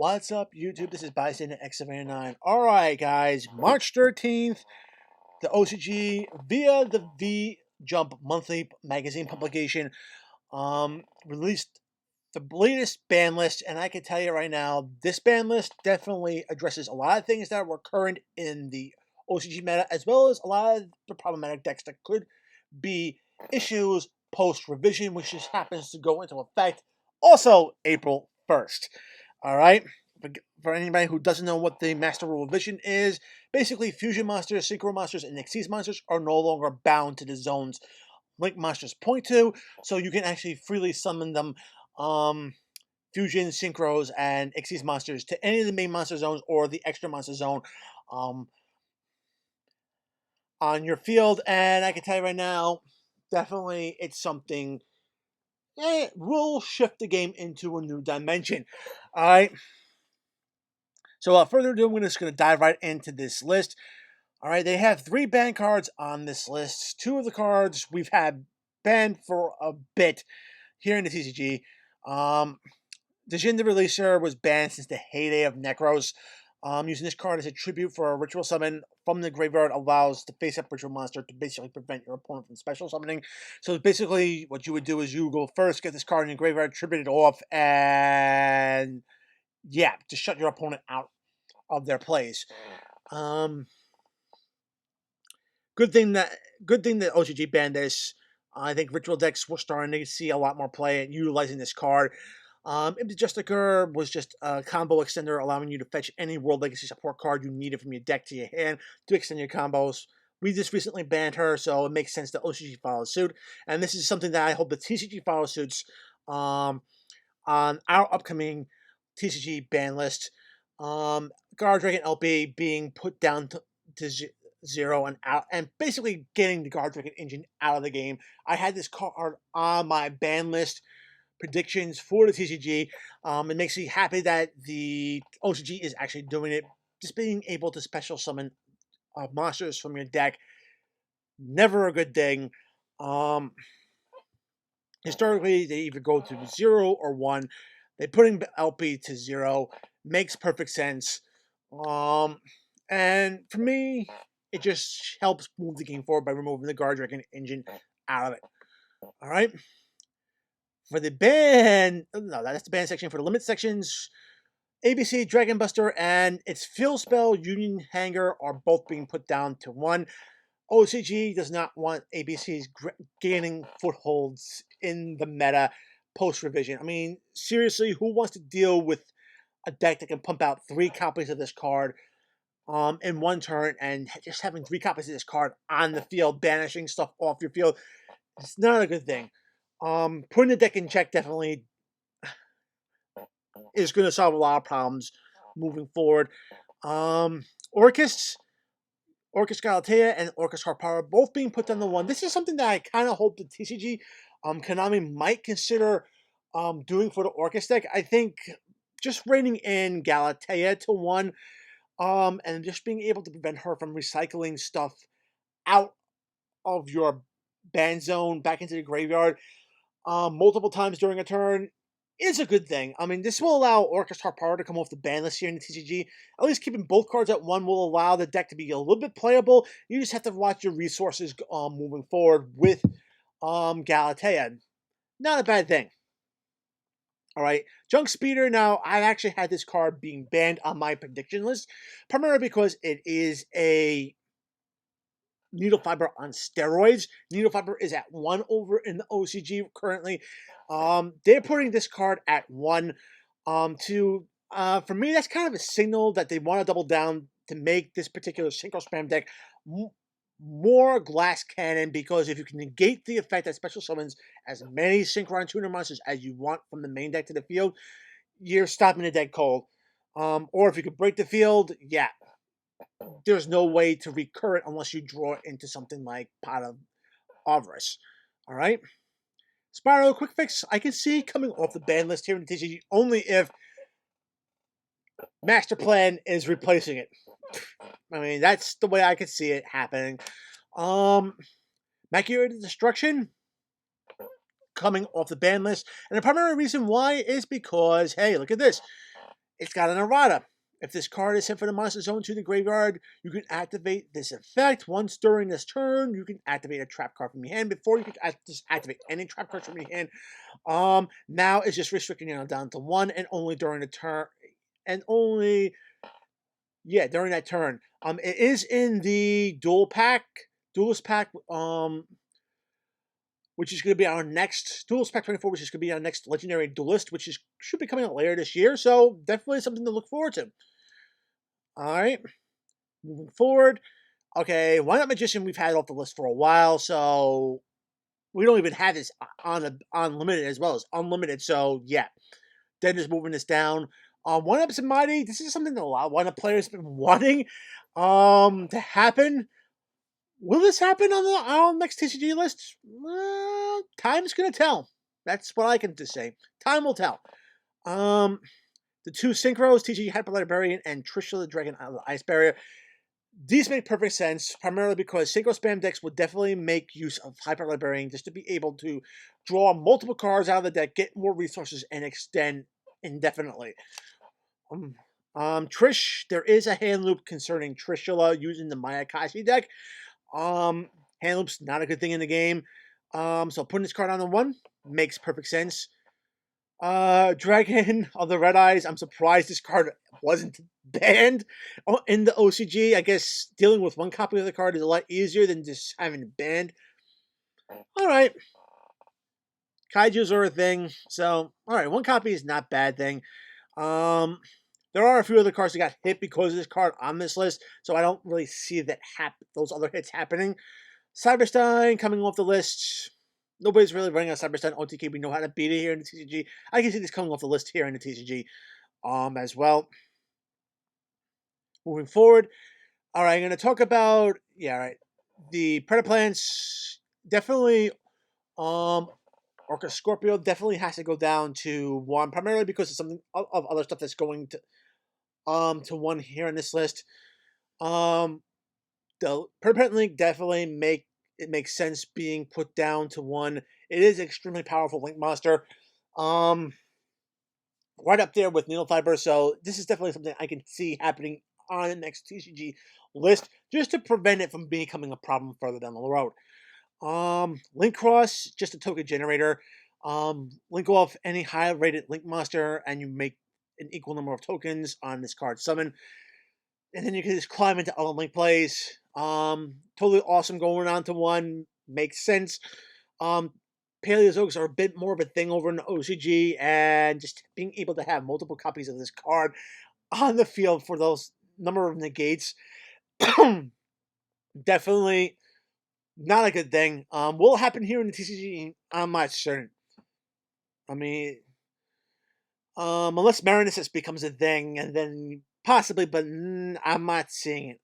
What's up, YouTube? This is Bison X79. Alright, guys, March 13th, the OCG, via the V Jump monthly magazine publication, released the latest ban list, and I can tell you right now, this ban list definitely addresses a lot of things that were current in the OCG meta, as well as a lot of the problematic decks that could be issues post-revision, which just happens to go into effect also April 1st. All right. For anybody who doesn't know what the Master Rule Revision is, basically Fusion Monsters, Synchro Monsters, and Xyz Monsters are no longer bound to the zones Link Monsters point to, so you can actually freely summon them, Fusion, Synchros, and Xyz Monsters to any of the main monster zones or the extra monster zone on your field. And I can tell you right now, definitely it's something it will shift the game into a new dimension. All right. So without further ado, we're just going to dive right into this list. All right, they have 3 ban cards on this list. 2 of the cards we've had banned for a bit here in the TCG. The Jin the Releaser was banned since the heyday of Necros. Using this card as a tribute for a ritual summon from the graveyard allows the face-up ritual monster to basically prevent your opponent from special summoning. So basically, what you would do is you go first, get this card in your graveyard, tribute it off, and yeah, to shut your opponent out of their plays. Good thing that OCG banned this. I think ritual decks were starting to see a lot more play and utilizing this card. Imp was just a combo extender, allowing you to fetch any World Legacy support card you needed from your deck to your hand to extend your combos. We just recently banned her, so it makes sense that OCG follows suit. And this is something that I hope the TCG follows suits on our upcoming TCG ban list. Guard Dragon LP being put down to 0 and out, and basically getting the Guard Dragon engine out of the game. I had this card on my ban list predictions for the TCG. It makes me happy that the OCG is actually doing it. Just being able to special summon monsters from your deck, never a good thing. Historically, they either go to 0 or 1. They putting LP to 0 makes perfect sense. And for me, it just helps move the game forward by removing the Guard Dragon engine out of it. All right. For the ban, no, that's the ban section. For the limit sections, ABC, Dragon Buster, and its Fill Spell Union Hanger are both being put down to 1. OCG does not want ABCs gaining footholds in the meta post-revision. I mean, seriously, who wants to deal with a deck that can pump out 3 copies of this card in one turn, and just having 3 copies of this card on the field, banishing stuff off your field? It's not a good thing. Putting the deck in check definitely is going to solve a lot of problems moving forward. Orcus Galatea and Orcus Heart Power both being put down to 1. This is something that I kind of hope the TCG Konami might consider doing for the Orcus deck. I think just reining in Galatea to 1 and just being able to prevent her from recycling stuff out of your ban zone back into the graveyard multiple times during a turn is a good thing. I mean, this will allow Orcus Heart Power to come off the ban list here in the TCG. At least keeping both cards at 1 will allow the deck to be a little bit playable. You just have to watch your resources moving forward with Galatea. Not a bad thing. All right, Junk Speeder. Now, I actually had this card being banned on my prediction list, primarily because it is a Needle Fiber on steroids. Needle Fiber is at 1 over in the OCG currently. They're putting this card at 1. For me, that's kind of a signal that they want to double down to make this particular Synchro Spam deck more glass cannon, because if you can negate the effect that special summons as many Synchron Tuner monsters as you want from the main deck to the field, you're stopping the deck cold. Or if you can break the field, yeah, there's no way to recur it unless you draw it into something like Pot of Avarice. All right. Spyro Quick Fix, I can see coming off the ban list here in the TCG only if Master Plan is replacing it. I mean, that's the way I could see it happening. Maculated Destruction coming off the ban list. And the primary reason why is because, hey, look at this. It's got an errata. If this card is sent from the monster zone to the graveyard, you can activate this effect. Once during this turn, you can activate a trap card from your hand. Before you can just activate any trap cards from your hand. Now it's just restricting it down to one, and only during the turn, and only during that turn. It is in the duelist pack, which is going to be our next duelist pack 24, which is going to be our next legendary duelist, which should be coming out later this year. So definitely something to look forward to. All right, moving forward. Okay, Why Not Magician we've had off the list for a while, so we don't even have this on limited as well as unlimited. So yeah, then just moving this down. One Up Mighty. This is something that a lot of One Up players have been wanting to happen. Will this happen on our next TCG list? Time's gonna tell. That's what I can just say. Time will tell. The two synchros, TCG Hyper Librarian and Trishula the Dragon out of the Ice Barrier. These make perfect sense, primarily because synchro spam decks would definitely make use of Hyper Librarian just to be able to draw multiple cards out of the deck, get more resources, and extend indefinitely. Trish, there is a hand loop concerning Trishula using the Mayakashi deck. Hand loop's not a good thing in the game. So putting this card on the one makes perfect sense. Dragon of the Red Eyes. I'm surprised this card wasn't banned in the OCG. I guess dealing with one copy of the card is a lot easier than just having it banned. Alright. Kaijus are a thing. So, alright, one copy is not a bad thing. There are a few other cards that got hit because of this card on this list, so I don't really see that those other hits happening. Cyberstein coming off the list. Nobody's really running on Cyberstein OTK. We know how to beat it here in the TCG. I can see this coming off the list here in the TCG as well. Moving forward. All right, I'm going to talk about, the Predator Plants. Definitely, Orca Scorpio definitely has to go down to one, primarily because of something of other stuff that's going to one here on this list. The Predator Link definitely makes sense being put down to one. It is extremely powerful Link monster. Right up there with Needle Fiber, so this is definitely something I can see happening on the next TCG list, just to prevent it from becoming a problem further down the road. Link Cross, just a token generator. Link off any high-rated Link monster, and you make an equal number of tokens on this card summon. And then you can just climb into other Link plays. Totally awesome going on to one. Makes sense. Paleozoics are a bit more of a thing over in the OCG, and just being able to have multiple copies of this card on the field for those number of negates, definitely not a good thing. Will it happen here in the TCG? I'm not certain. I mean, unless Marinus becomes a thing, and then possibly, but I'm not seeing it.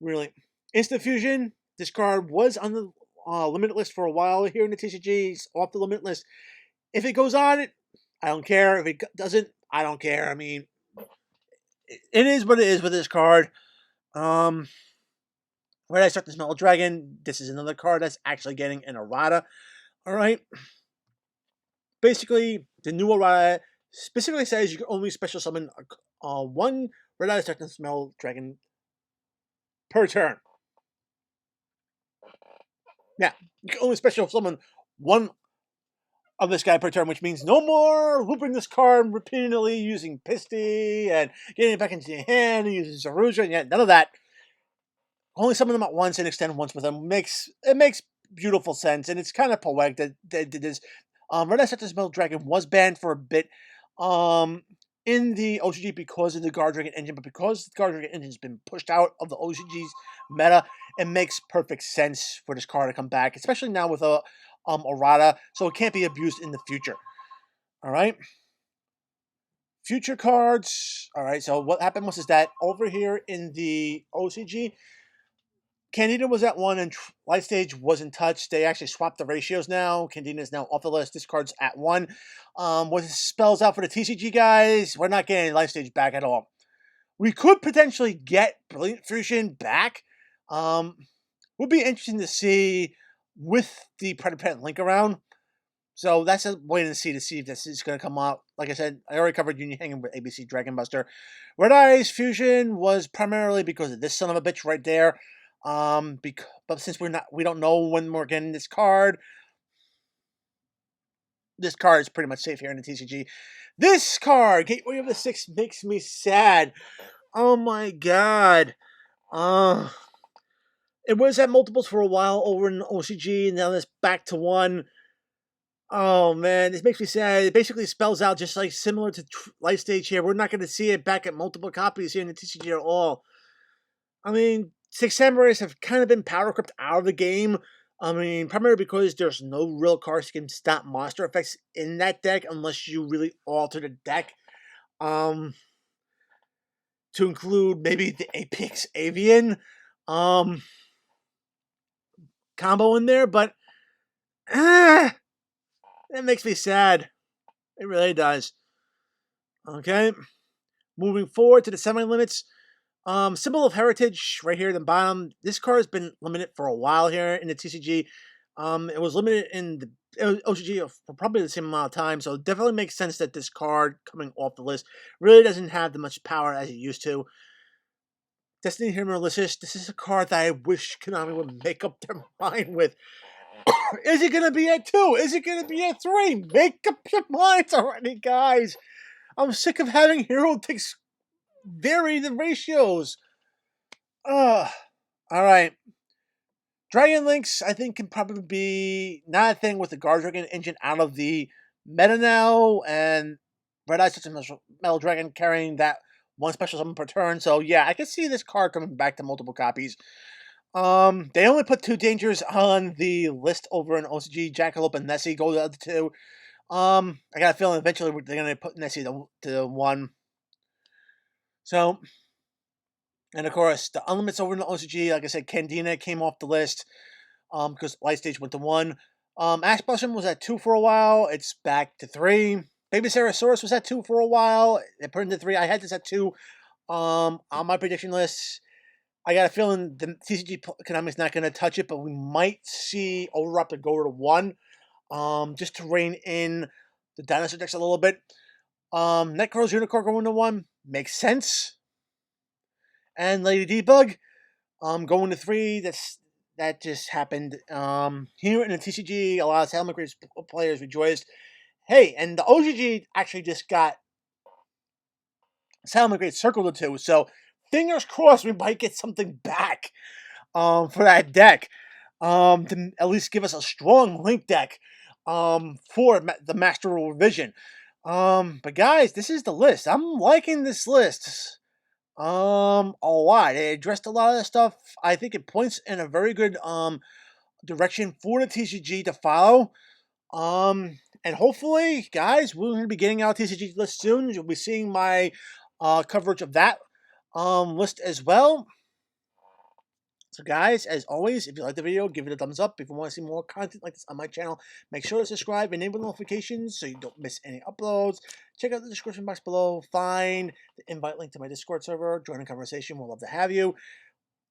Really. Instant Fusion, this card was on the limit list for a while here in the TCG. It's off the limit list. If it goes on it, I don't care. If it doesn't, I don't care. I mean, it is what it is with this card. Where did I start this Metal Dragon? This is another card that's actually getting an errata. Alright. Basically, the new errata specifically says you can only special summon one Red Eye Darkness Metal Dragon per turn. Yeah, you can only special summon one of this guy per turn, which means no more looping this card repeatedly using Pisty and getting it back into your hand and using Zaruja, and none of that. Only summon them at once and extend once with them. It makes beautiful sense, and it's kind of poetic that they did this. Red Eye Metal Dragon was banned for a bit in the OCG because of the Guard Dragon engine, but because the Guard Dragon engine has been pushed out of the OCG's meta, it makes perfect sense for this card to come back, especially now with a errata, so it can't be abused in the future. All right. Future cards. All right. So what happened was that over here in the OCG, Candida was at 1 and Light Stage wasn't touched. They actually swapped the ratios now. Candida is now off the list. This card's at 1. What it spells out for the TCG guys, we're not getting Light Stage back at all. We could potentially get Brilliant Fusion back. Would be interesting to see with the Predator Link around. So that's a wait and see to see if this is going to come out. Like I said, I already covered Union Hanging with ABC Dragon Buster. Red Eyes Fusion was primarily because of this son of a bitch right there. But since we don't know when we're getting this card is pretty much safe here in the TCG. This card, Gateway of the Six, makes me sad. Oh my god. Uh, it was at multiples for a while over in OCG, and now it's back to one. Oh man, this makes me sad. It basically spells out just like similar to Life Stage here. We're not going to see it back at multiple copies here in the TCG at all. I mean, Six Samurais have kind of been power crept out of the game. I mean, primarily because there's no real cards that can stop monster effects in that deck unless you really alter the deck. To include maybe the Apex Avian combo in there, but it makes me sad. It really does. Okay, moving forward to the semi-limits. Symbol of Heritage right here at the bottom. This card has been limited for a while here in the TCG. It was limited in the OCG for probably the same amount of time, so it definitely makes sense that this card coming off the list really doesn't have that much power as it used to. Destiny Hero Malicious, this is a card that I wish Konami would make up their mind with. Is it going to be at 2? Is it going to be at 3? Make up your minds already, guys. I'm sick of having hero takes vary the ratios. Alright. Dragon Links, I think, can probably be not a thing with the Guard Dragon engine out of the meta now, and Red Eyes such a Metal Dragon carrying that one special summon per turn. So yeah, I can see this card coming back to multiple copies. They only put 2 dangers on the list over in OCG. Jackalope and Nessie go to the other 2. I got a feeling eventually they're gonna put Nessie to 1. So, and of course, the Unlimits over in the OCG, like I said, Candina came off the list because Light Stage went to 1. Ash Blossom was at 2 for a while. It's back to 3. Baby Sarasaurus was at 2 for a while. They put it into 3. I had this at 2 on my prediction list. I got a feeling the TCG Konami's not going to touch it, but we might see Overraptor go to 1 just to rein in the dinosaur decks a little bit. Necro's Unicorn going to 1 makes sense. And Lady Debug going to 3. That just happened. Here in the TCG, a lot of Salmon Grades players rejoiced. Hey, and the OCG actually just got Salmon Grades circled to 2, so fingers crossed we might get something back for that deck. To at least give us a strong Link deck for the Master Rule Revision. But guys, this is the list. I'm liking this list a lot. It addressed a lot of the stuff. I think it points in a very good direction for the TCG to follow. And hopefully, guys, we're going to be getting out TCG list soon. You'll be seeing my coverage of that list as well. So guys, as always, if you like the video, give it a thumbs up. If you want to see more content like this on my channel, make sure to subscribe, enable notifications so you don't miss any uploads. Check out the description box below. Find the invite link to my Discord server. Join the conversation. We'll love to have you.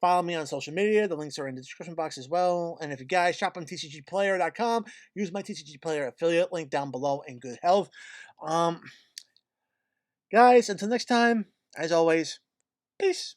Follow me on social media. The links are in the description box as well. And if you guys shop on TCGplayer.com, use my TCG Player affiliate link down below in good health. Guys, until next time, as always, peace.